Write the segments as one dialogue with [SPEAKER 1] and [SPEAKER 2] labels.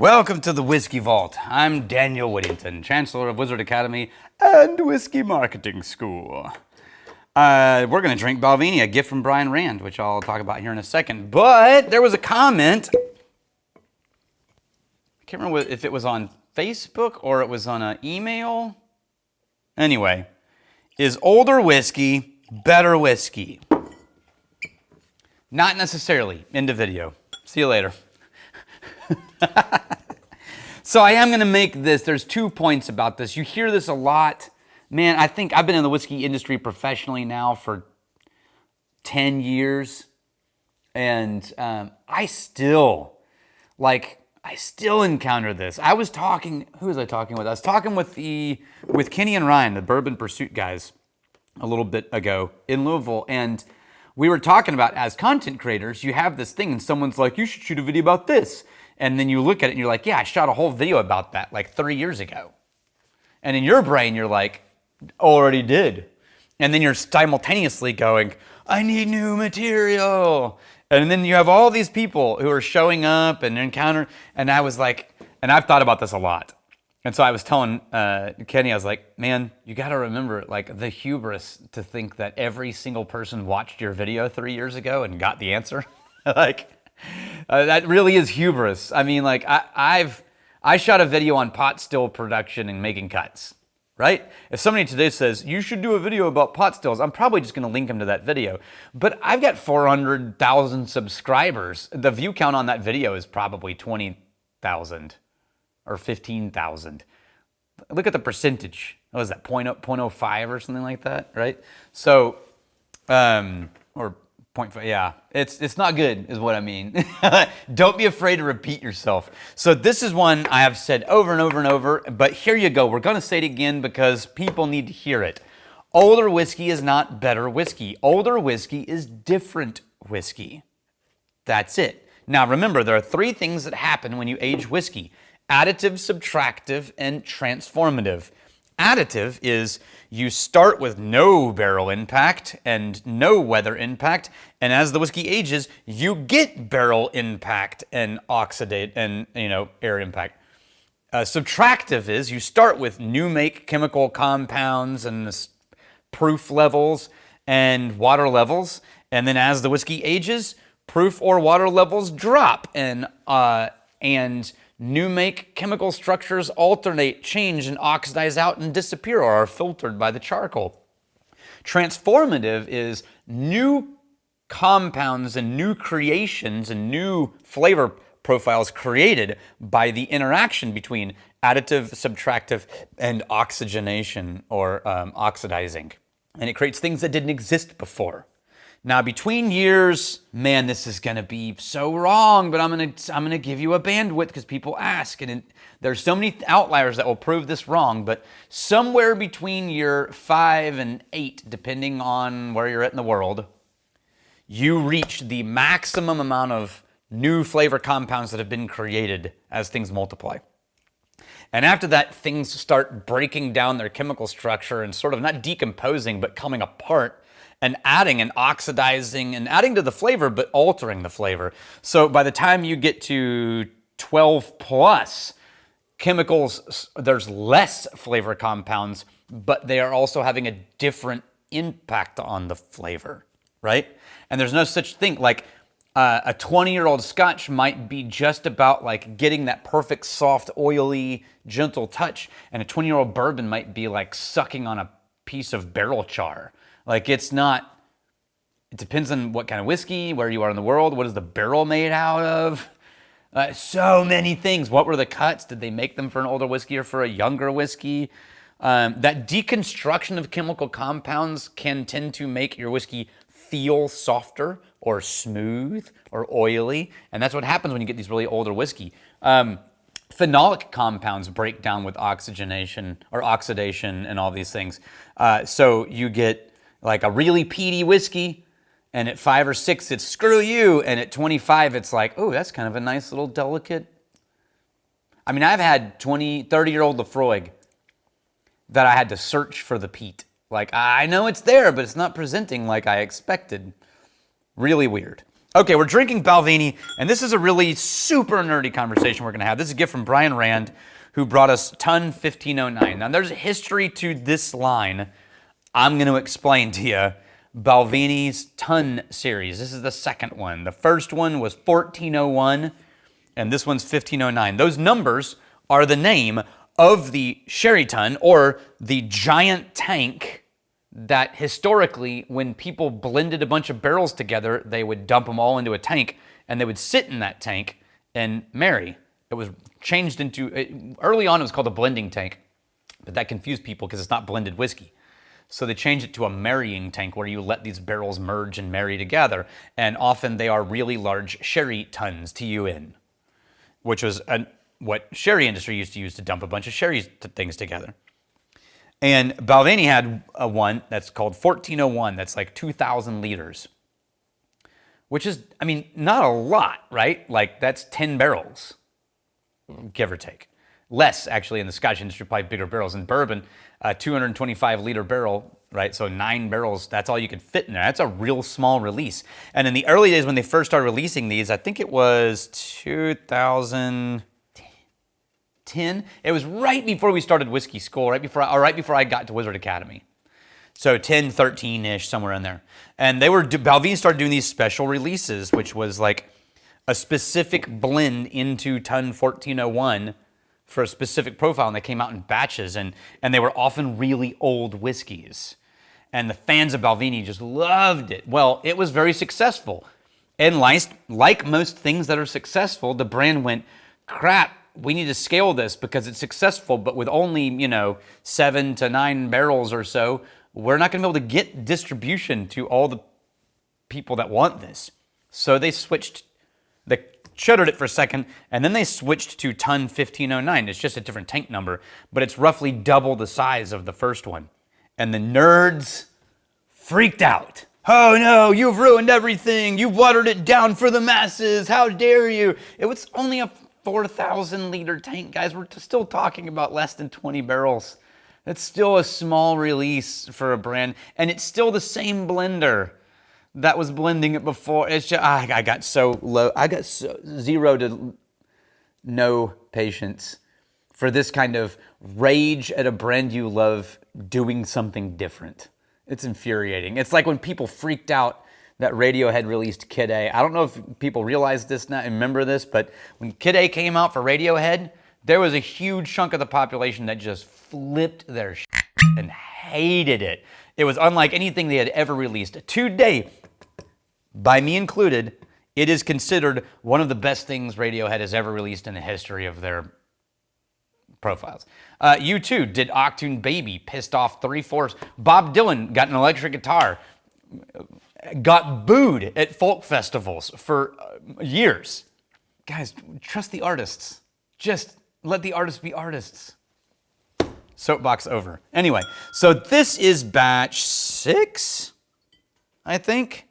[SPEAKER 1] Welcome to the Whiskey Vault. I'm Daniel Whittington, Chancellor of Wizard Academy and Whiskey Marketing School. We're going to drink Balvenie, a gift from Brian Rand, which I'll talk about here in a second. But there was a comment. I can't remember if it was on Facebook or it was on an email. Anyway, is older whiskey better whiskey? Not necessarily. End of video. See you later. So I am going to make this. There's 2 points about this. You hear this a lot. Man, I think I've been in the whiskey industry professionally now for 10 years. And I still encounter this. I was talking, who was I talking with? I was talking with Kenny and Ryan, the Bourbon Pursuit guys, a little bit ago in Louisville. And we were talking about, as content creators, you have this thing and someone's like, you should shoot a video about this. And then you look at it and you're like, yeah, I shot a whole video about that like 3 years ago. And in your brain, you're like, already did. And then you're simultaneously going, I need new material. And then you have all these people who are showing up and encounter. And I was like, and I've thought about this a lot. And so I was telling Kenny, I was like, man, you got to remember like the hubris to think that every single person watched your video 3 years ago and got the answer. That really is hubris. I mean, like I shot a video on pot still production and making cuts, right? If somebody today says, you should do a video about pot stills, I'm probably just going to link them to that video. But I've got 400,000 subscribers. The view count on that video is probably 20,000 or 15,000. Look at the percentage. What was that, 0.05 or something like that, right? So, or 0.5, yeah, it's not good is what I mean. Don't be afraid to repeat yourself. So this is one I have said over and over and over, but here you go. We're going to say it again because people need to hear it. Older whiskey is not better whiskey. Older whiskey is different whiskey. That's it. Now remember, there are 3 things that happen when you age whiskey: additive, subtractive, and transformative. Additive is you start with no barrel impact and no weather impact, and as the whiskey ages, you get barrel impact and oxidate and air impact. Subtractive is you start with new make chemical compounds and proof levels and water levels, and then as the whiskey ages, proof or water levels drop and new make chemical structures alternate, change, and oxidize out and disappear or are filtered by the charcoal. Transformative is new compounds and new creations and new flavor profiles created by the interaction between additive, subtractive, and oxygenation or oxidizing. And it creates things that didn't exist before. Now, between years, man, this is going to be so wrong, but I'm going to give you a bandwidth because people ask, and there's so many outliers that will prove this wrong, but somewhere between year 5 and 8, depending on where you're at in the world, you reach the maximum amount of new flavor compounds that have been created as things multiply. And after that, things start breaking down their chemical structure and sort of not decomposing, but coming apart, and adding and oxidizing and adding to the flavor, but altering the flavor. So by the time you get to 12 plus chemicals, there's less flavor compounds, but they are also having a different impact on the flavor, right? And there's no such thing like a 20-year-old Scotch might be just about like getting that perfect, soft, oily, gentle touch, and a 20-year-old bourbon might be like sucking on a piece of barrel char. Like it depends on what kind of whiskey, where you are in the world, what is the barrel made out of? So many things. What were the cuts? Did they make them for an older whiskey or for a younger whiskey? That deconstruction of chemical compounds can tend to make your whiskey feel softer or smooth or oily. And that's what happens when you get these really older whiskey. Phenolic compounds break down with oxygenation or oxidation and all these things. So you get like a really peaty whiskey, and at 5 or 6, it's screw you, and at 25, it's like, oh, that's kind of a nice little delicate. I mean, I've had 30-year-old Lafroig that I had to search for the peat. Like, I know it's there, but it's not presenting like I expected. Really weird. Okay, we're drinking Balvenie, and this is a really super nerdy conversation we're going to have. This is a gift from Brian Rand, who brought us TUN 1509. Now, there's a history to this line I'm going to explain to you. Balvenie's TUN series. This is the second one. The first one was 1401, and this one's 1509. Those numbers are the name of the sherry tun, or the giant tank that historically, when people blended a bunch of barrels together, they would dump them all into a tank, and they would sit in that tank and marry. It was changed into, early on it was called a blending tank, but that confused people because it's not blended whiskey. So they changed it to a marrying tank where you let these barrels merge and marry together, and often they are really large sherry tuns, TUN, which was what sherry industry used to use to dump a bunch of sherry things together. And Balvenie had a one that's called 1401, that's like 2,000 liters, which is, I mean, not a lot, right? Like that's 10 barrels, give or take. Less, actually, in the Scotch industry, probably bigger barrels. In bourbon, a 225-liter barrel, right? So 9 barrels, that's all you could fit in there. That's a real small release. And in the early days when they first started releasing these, I think it was 2010. It was right before we started whiskey school, right before I got to Wizard Academy. So 10, 13-ish, somewhere in there. And Balvenie started doing these special releases, which was like a specific blend into TUN 1401 for a specific profile, and they came out in batches, and they were often really old whiskeys. And the fans of Balvenie just loved it. Well, it was very successful. And like most things that are successful, the brand went, crap, we need to scale this because it's successful, but with only, 7 to 9 barrels or so, we're not going to be able to get distribution to all the people that want this. So they shuttered it for a second, and then they switched to TUN 1509. It's just a different tank number, but it's roughly double the size of the first one. And the nerds freaked out. Oh no, you've ruined everything. You've watered it down for the masses. How dare you? It was only a 4,000 liter tank, guys. We're still talking about less than 20 barrels. It's still a small release for a brand, and it's still the same blender that was blending it before. It's just, I got so low. I got zero to no patience for this kind of rage at a brand you love doing something different. It's infuriating. It's like when people freaked out that Radiohead released Kid A. I don't know if people realize this now and remember this, but when Kid A came out for Radiohead, there was a huge chunk of the population that just flipped their shit and hated it. It was unlike anything they had ever released. Today, by me included, it is considered one of the best things Radiohead has ever released in the history of their profiles. U2 did Octune Baby, pissed off 3/4. Bob Dylan got an electric guitar, got booed at folk festivals for years. Guys, trust the artists. Just let the artists be artists. Soapbox over. Anyway, so this is batch 6, I think.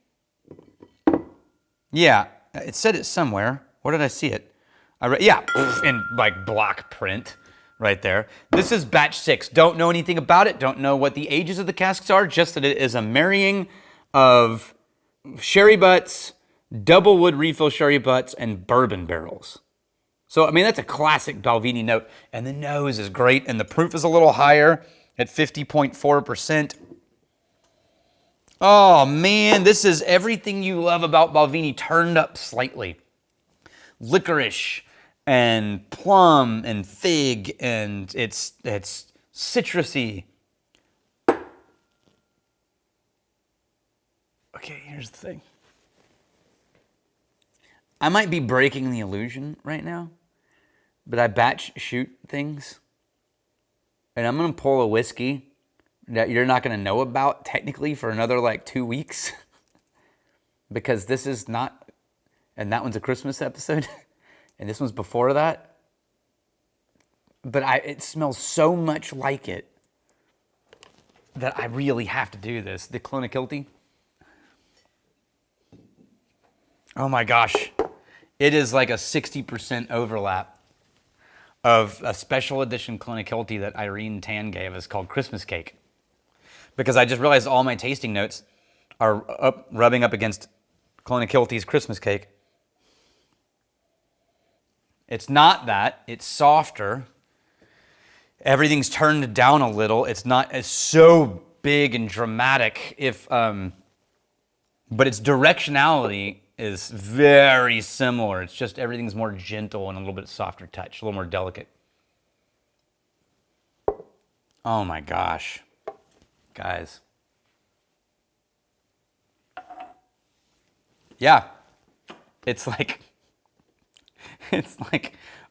[SPEAKER 1] Yeah, it said it somewhere. Where did I see it? In like block print right there. This is batch 6. Don't know anything about it. Don't know what the ages of the casks are. Just that it is a marrying of sherry butts, double wood refill sherry butts, and bourbon barrels. So, I mean, that's a classic Balvenie note. And the nose is great, and the proof is a little higher at 50.4%. Oh, man, this is everything you love about Balvenie turned up slightly. Licorice and plum and fig, and it's citrusy. Okay, here's the thing. I might be breaking the illusion right now, but I batch shoot things, and I'm going to pull a whiskey that you're not going to know about technically for another like 2 weeks because this is not, and that one's a Christmas episode, and this one's before that, but it smells so much like it that I really have to do this. The Clonakilty. Oh my gosh. It is like a 60% overlap of a special edition Clonakilty that Irene Tan gave us called Christmas Cake. Because I just realized all my tasting notes are rubbing up against Clonakilty's Christmas cake. It's not that. It's softer. Everything's turned down a little. It's not as so big and dramatic. But its directionality is very similar. It's just everything's more gentle and a little bit softer touch, a little more delicate. Oh my gosh, guys. Yeah, it's like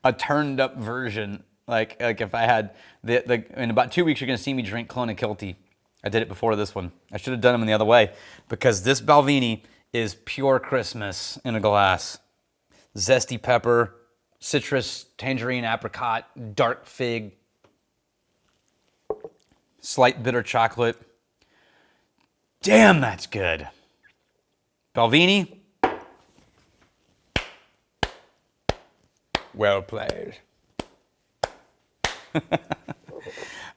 [SPEAKER 1] a turned up version. Like if I had in about 2 weeks, you're gonna see me drink Clonakilty. I did it before this one. I should have done them in the other way because this Balvenie is pure Christmas in a glass. Zesty pepper, citrus, tangerine, apricot, dark fig, slight bitter chocolate. Damn, that's good. Balvenie, well played.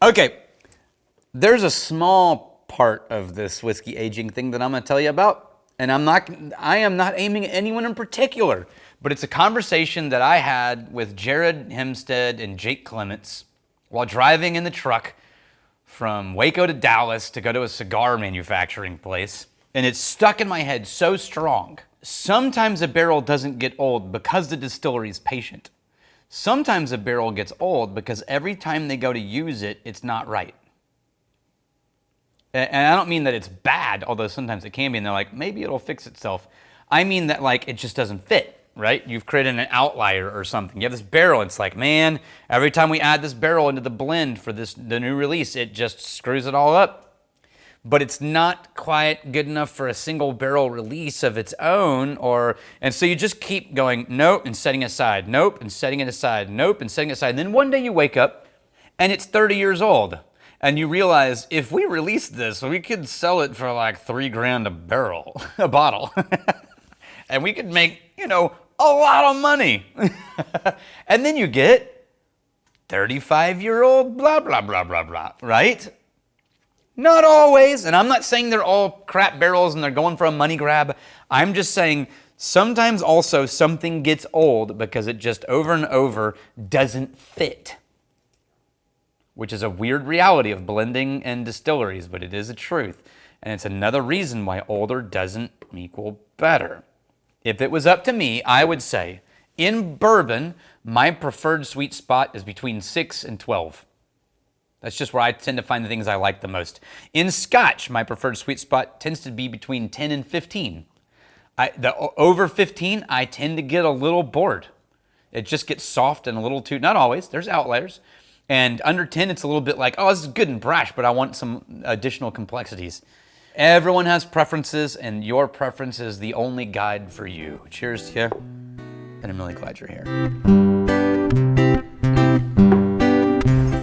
[SPEAKER 1] Okay, there's a small part of this whiskey aging thing that I'm going to tell you about, and I am not aiming at anyone in particular, but it's a conversation that I had with Jared Hempstead and Jake Clements while driving in the truck from Waco to Dallas to go to a cigar manufacturing place, and it's stuck in my head so strong. Sometimes a barrel doesn't get old because the distillery is patient. Sometimes a barrel gets old because every time they go to use it, it's not right. And I don't mean that it's bad, although sometimes it can be, and they're like, maybe it'll fix itself. I mean that like it just doesn't fit, right? You've created an outlier or something. You have this barrel, and it's like, man, every time we add this barrel into the blend for the new release, it just screws it all up. But it's not quite good enough for a single barrel release of its own, and so you just keep going, nope, and setting it aside, nope, and setting it aside, nope, and setting it aside. And then one day you wake up, and it's 30 years old, and you realize if we release this, we could sell it for like $3,000 a barrel, a bottle, and we could make, a lot of money. And then you get 35-year-old blah, blah, blah, blah, blah, right? Not always, and I'm not saying they're all crap barrels and they're going for a money grab. I'm just saying sometimes also something gets old because it just over and over doesn't fit, which is a weird reality of blending and distilleries, but it is a truth. And it's another reason why older doesn't equal better. If it was up to me, I would say in bourbon, my preferred sweet spot is between 6 and 12. That's just where I tend to find the things I like the most. In Scotch, my preferred sweet spot tends to be between 10 and 15. Over 15, I tend to get a little bored. It just gets soft and a little too, not always, there's outliers. And under 10, it's a little bit like, oh, this is good and brash, but I want some additional complexities. Everyone has preferences, and your preference is the only guide for you. Cheers to you, and I'm really glad you're here.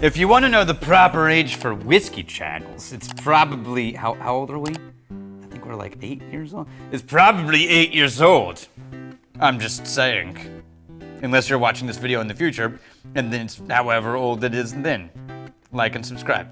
[SPEAKER 1] If you want to know the proper age for whiskey channels, it's probably, how old are we? I think we're like 8 years old. It's probably 8 years old. I'm just saying. Unless you're watching this video in the future, and then it's however old it is then. Like and subscribe.